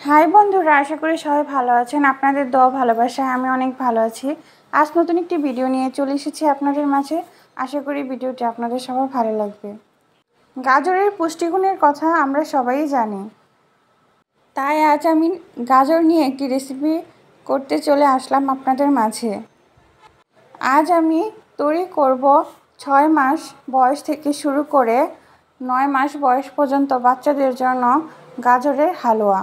High বন্ধুরা, আশা করি সবাই ভালো আছেন। আপনাদের দোয়া ভালোবাসায় আমি অনেক ভালো আছি। আজ নতুন একটি ভিডিও নিয়ে চলে এসেছি আপনাদের মাঝে। আশা করি ভিডিওটি আপনাদের সবার ভালো লাগবে। গাজরের পুষ্টিগুণের কথা আমরা সবাই জানি, তাই আজ আমি গাজর নিয়ে একটি রেসিপি করতে চলে আসলাম আপনাদের মাঝে। আজ আমি তৈরি করব 6 মাস বয়স থেকে শুরু করে 9 মাস বয়স পর্যন্ত বাচ্চাদের জন্য গাজরের হালুয়া।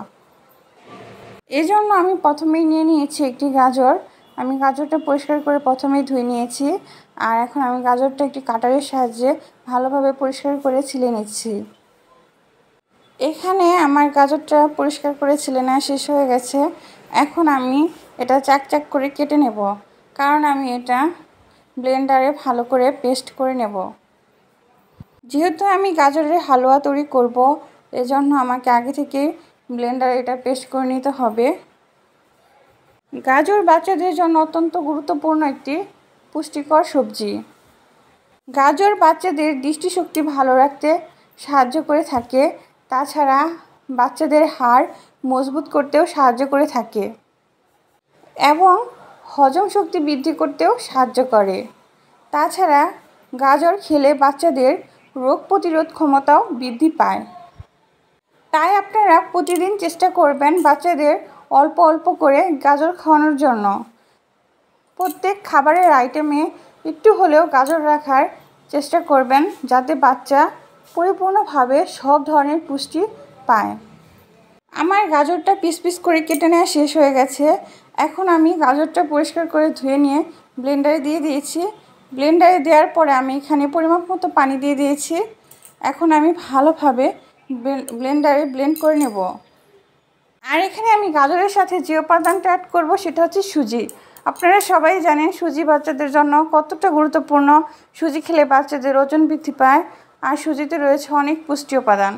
এজন্য আমি প্রথমেই নিয়ে নিয়েছি একটি গাজর। আমি গাজরটা পরিষ্কার করে প্রথমেই ধুয়ে নিয়েছি, আর এখন আমি গাজরটা একটি কাটারের সাহায্যে ভালোভাবে পরিষ্কার করে ছিলে নিচ্ছি। এখানে আমার গাজরটা পরিষ্কার করে ছিলে নেওয়া শেষ হয়ে গেছে। এখন আমি এটা চাকচাক করে কেটে নেব, কারণ আমি এটা ব্লেন্ডারে ভালো করে পেস্ট করে নেব। যেহেতু আমি গাজরের হালুয়া তৈরি করব, এজন্য আমাকে আগে থেকে ব্লেন্ডারে এটা পেস্ট করে নিতে হবে। গাজর বাচ্চাদের জন্য অত্যন্ত গুরুত্বপূর্ণ একটি পুষ্টিকর সবজি। গাজর বাচ্চাদের দৃষ্টিশক্তি ভালো রাখতে সাহায্য করে থাকে, তাছাড়া বাচ্চাদের হাড় মজবুত করতেও সাহায্য করে থাকে এবং হজম শক্তি বৃদ্ধি করতেও সাহায্য করে। তাছাড়া গাজর খেলে বাচ্চাদের রোগ প্রতিরোধ ক্ষমতাও বৃদ্ধি পায়। তাই আপনারা প্রতিদিন চেষ্টা করবেন বাচ্চাদের অল্প অল্প করে গাজর খাওয়ানোর জন্য। প্রত্যেক খাবারের আইটেমে একটু হলেও গাজর রাখার চেষ্টা করবেন, যাতে বাচ্চা পরিপূর্ণভাবে সব ধরনের পুষ্টি পায়। আমার গাজরটা পিস পিস করে কেটে নেওয়া শেষ হয়ে গেছে। এখন আমি গাজরটা পরিষ্কার করে ধুয়ে নিয়ে ব্লেন্ডারে দিয়ে দিয়েছি। ব্লেন্ডারে দেওয়ার পরে আমি এখানে পরিমাপ মতো পানি দিয়ে দিয়েছি। এখন আমি ভালোভাবে ব্লেন্ডারে ব্লেন্ড করে নেব। আর এখানে আমি গাজরের সাথে যে উপাদানটা অ্যাড করব সেটা হচ্ছে সুজি। আপনারা সবাই জানেন সুজি বাচ্চাদের জন্য কতটা গুরুত্বপূর্ণ। সুজি খেলে বাচ্চাদের ওজন বৃদ্ধি পায়, আর সুজিতে রয়েছে অনেক পুষ্টি উপাদান।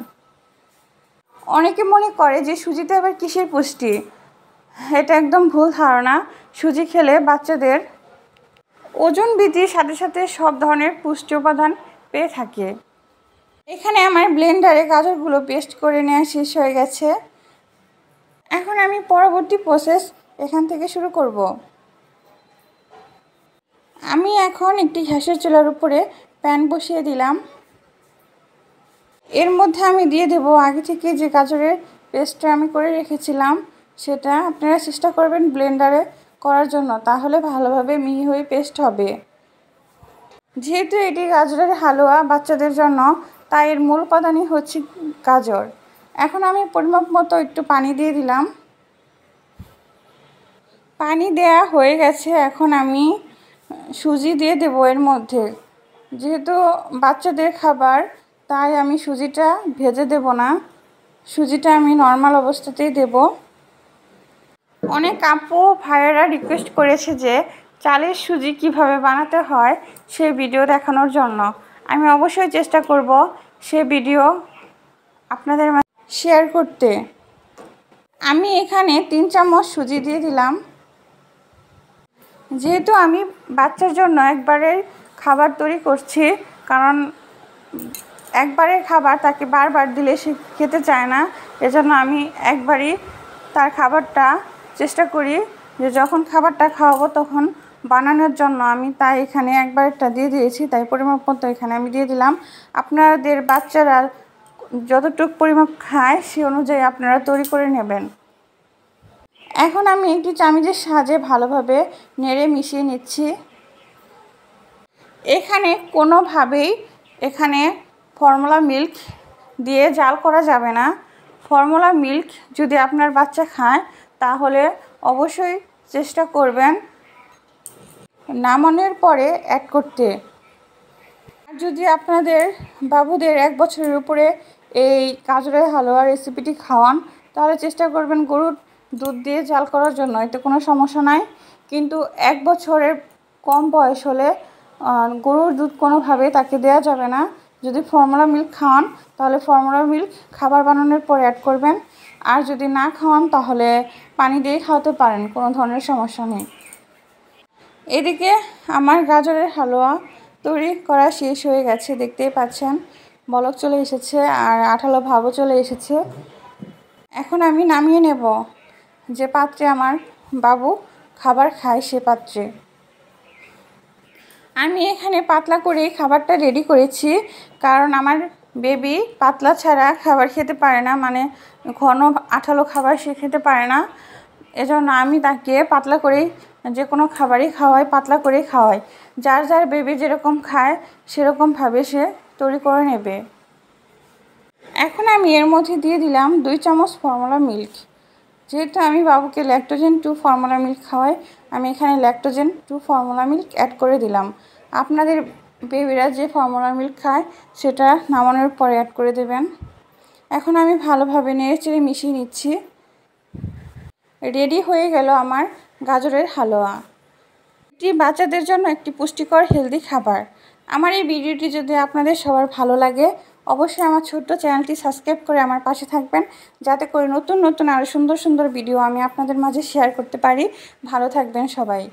অনেকে মনে করে যে সুজিতে আবার কিসের পুষ্টি, এটা একদম ভুল ধারণা। সুজি খেলে বাচ্চাদের ওজন বৃদ্ধির সাথে সাথে সব ধরনের পুষ্টি উপাদান পেয়ে থাকে। এখানে আমার ব্লেন্ডারে গাজরগুলো পেস্ট করে নেওয়া শেষ হয়ে গেছে। এখন আমি পরবর্তী প্রসেস এখান থেকে শুরু করব। আমি এখন একটি গ্যাসের চুলার উপরে প্যান বসিয়ে দিলাম। এর মধ্যে আমি দিয়ে দেব আগে থেকে যে গাজরের পেস্টটা আমি করে রেখেছিলাম সেটা। আপনারা চেষ্টা করবেন ব্লেন্ডারে করার জন্য, তাহলে ভালোভাবে মিহি হয়ে পেস্ট হবে। যেহেতু এটি গাজরের হালুয়া বাচ্চাদের জন্য, তাই এর মূল উপাদানই হচ্ছে গাজর। এখন আমি পরিমাপ মতো একটু পানি দিয়ে দিলাম। পানি দেয়া হয়ে গেছে। এখন আমি সুজি দিয়ে দেব এর মধ্যে। যেহেতু বাচ্চাদের খাবার, তাই আমি সুজিটা ভেজে দেব না, সুজিটা আমি নর্মাল অবস্থাতেই দেব। অনেক আপু ভাইয়েরা রিকোয়েস্ট করেছে যে চালের সুজি কিভাবে বানাতে হয় সেই ভিডিও দেখানোর জন্য। আমি অবশ্যই চেষ্টা করব সে ভিডিও আপনাদের মাঝে শেয়ার করতে। আমি এখানে 3 চামচ সুজি দিয়ে দিলাম। যেহেতু আমি বাচ্চার জন্য একবারের খাবার তৈরি করছি, কারণ একবারের খাবার তাকে বারবার দিলে সে খেতে চায় না, এজন্য আমি একবারই তার খাবারটা চেষ্টা করি যে যখন খাবারটা খাওয়াবো তখন বানানোর জন্য। আমি তাই এখানে একবারটা দিয়ে দিয়েছি, তাই পরিমাপ মতো এখানে আমি দিয়ে দিলাম। আপনাদের বাচ্চারা যতটুকু পরিমাপ খায় সে অনুযায়ী আপনারা তৈরি করে নেবেন। এখন আমি একটি চামচের সাহায্যে ভালোভাবে নেড়ে মিশিয়ে নিচ্ছি। এখানে কোনোভাবেই ফর্মুলা মিল্ক দিয়ে জাল করা যাবে না। ফর্মুলা মিল্ক যদি আপনার বাচ্চা খায় তাহলে অবশ্যই চেষ্টা করবেন নামানোর পরে অ্যাড করতে। আর যদি আপনাদের বাবুদের 1 বছরের উপরে এই গাজরের হালুয়া রেসিপিটি খাওয়ান, তাহলে চেষ্টা করবেন গরুর দুধ দিয়ে জাল করার জন্য, এতে কোনো সমস্যা নাই। কিন্তু 1 বছরের কম বয়স হলে গরুর দুধ কোনোভাবে তাকে দেওয়া যাবে না। যদি ফর্মুলা মিল্ক খাওয়ান তাহলে ফর্মুলা মিল্ক খাবার বানানোর পর অ্যাড করবেন, আর যদি না খাওয়ান তাহলে পানি দিয়ে খাওয়াতে পারেন, কোনো ধরনের সমস্যা নেই। এদিকে আমার গাজরের হালুয়া তৈরি করা শেষ হয়ে গেছে, দেখতেই পাচ্ছেন বলক চলে এসেছে আর আঠালো ভাবও চলে এসেছে। এখন আমি নামিয়ে নেব, যে পাত্রে আমার বাবু খাবার খায় সে পাত্রে। আমি এখানে পাতলা করে খাবারটা রেডি করেছি, কারণ আমার বেবি পাতলা ছাড়া খাবার খেতে পারে না, মানে ঘন আঠালো খাবার সে খেতে পারে না। এজন্য আমি তাকে পাতলা করেই যে কোনো খাবারই খাওয়াই, পাতলা করেই খাওয়াই। যার যার বেবি যেরকম খায় সেরকমভাবে সে তৈরি করে নেবে। এখন আমি এর মধ্যে দিয়ে দিলাম 2 চামচ ফর্মুলা মিল্ক। যেহেতু আমি বাবুকে ল্যাকটোজেন 2 ফর্মুলা মিল্ক খাওয়াই, আমি এখানে ল্যাকটোজেন 2 ফর্মুলা মিল্ক অ্যাড করে দিলাম। আপনাদের বেবিরা যে ফর্মুলা মিল্ক খায় সেটা নামানোর পরে অ্যাড করে দেবেন। এখন আমি ভালোভাবে নেড়েচেড়ে মিশিয়ে নিচ্ছি। রেডি হয়ে গেল আমার গাজরের হালুয়া। এটি বাচ্চাদের জন্য একটি পুষ্টিকর হেলদি খাবার। আমার এই ভিডিওটি যদি আপনাদের সবার ভালো লাগে, অবশ্যই আমার ছোট্ট চ্যানেলটি সাবস্ক্রাইব করে আমার পাশে থাকবেন, যাতে করে নতুন নতুন আরও সুন্দর সুন্দর ভিডিও আমি আপনাদের মাঝে শেয়ার করতে পারি। ভালো থাকবেন সবাই।